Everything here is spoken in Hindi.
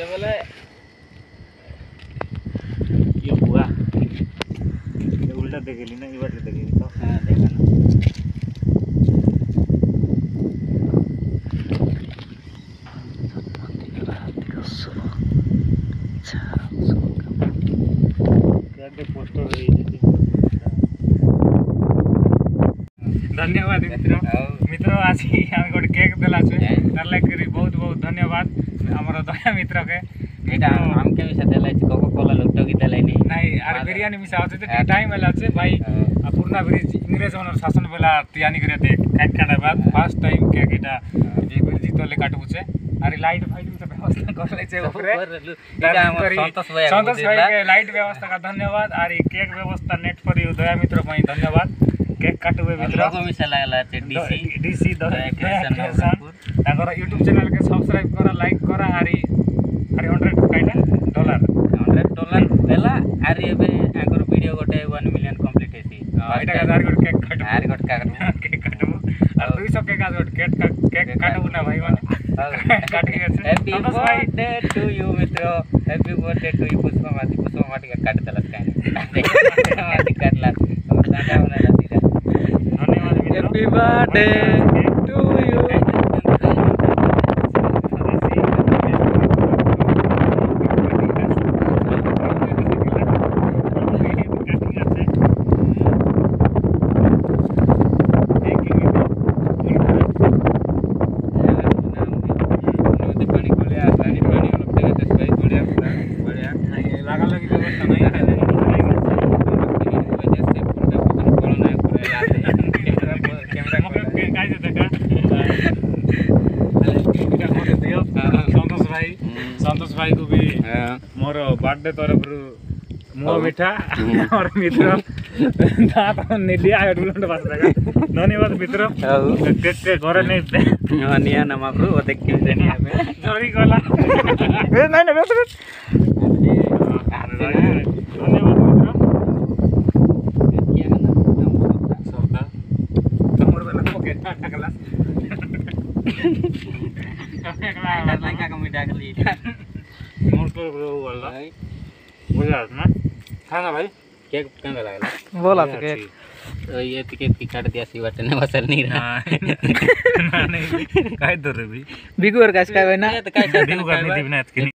बोले बोले ये हुआ ये उल्टा देखेली ना इवाट देखेली तो हां देखा ना क्या दे पोस्टर रही है धन्यवाद मित्र आज हम गोटे केक देला छे तारले करी बहुत बहुत धन्यवाद हमर दया मित्र के एटा हमके भी देला छी कोको कोला लुटो की देला नहीं अरे बिरयानी मिसा होते तो टाइम वाला छे भाई पूर्णा ब्रिज इंग्रेज ओनर शासन बेला तैयारी करे थे काट काटा बाद फर्स्ट टाइम केक एटा एक ब्रिज तले काटबु छे अरे लाइट फाइट में व्यवस्था करले छे ऊपर एटा हमर संतोष भाई के लाइट व्यवस्था का धन्यवाद अरे केक व्यवस्था नेट पर दया मित्र पई धन्यवाद केक काटबे मित्र लोगो मिसा लागला छे डीसी ताकर YouTube चैनल के सब्सक्राइब करा लाइक करा अरे $100 काइटा $100 देला अरे एबे आगर वीडियो गोटे 1 मिलियन कंप्लीट हेसी एटा का आर गोटे केक काटबो आर गोटे केक काटबो और 200 केक आज गोटे केक काटबो ना भाई माने काट के हैप्पी बर्थडे टू यू मित्रो happy birthday to you Pushpa माटी का काट देला काहे माटी काटला और दादा बनाला सीधा धन्यवाद मित्रो हैप्पी बर्थडे टू यू संतोष भाई को भी मोर बर्थडे तरफ मुह मिठा और मित्र दात निलिया हेडुलंड बस लगा धन्यवाद मित्र केक के घरे नहीं निया ना माप्रो ओ देख के देनी हमें सॉरी गला ए नहीं ना बेस धन्यवाद मित्र किया ना सरदा तमोर बेला ओके टाकला लड़का का मिटा के लिए मोर पर वाला बुझा ना खाना भाई केक केंदा लागला बोला तो केक ये केक काट दिया सी बटन ने वसल नहीं रहा ना नहीं काय दर रे भी बिगुर का इसका ना बिगु का नहीं दिवना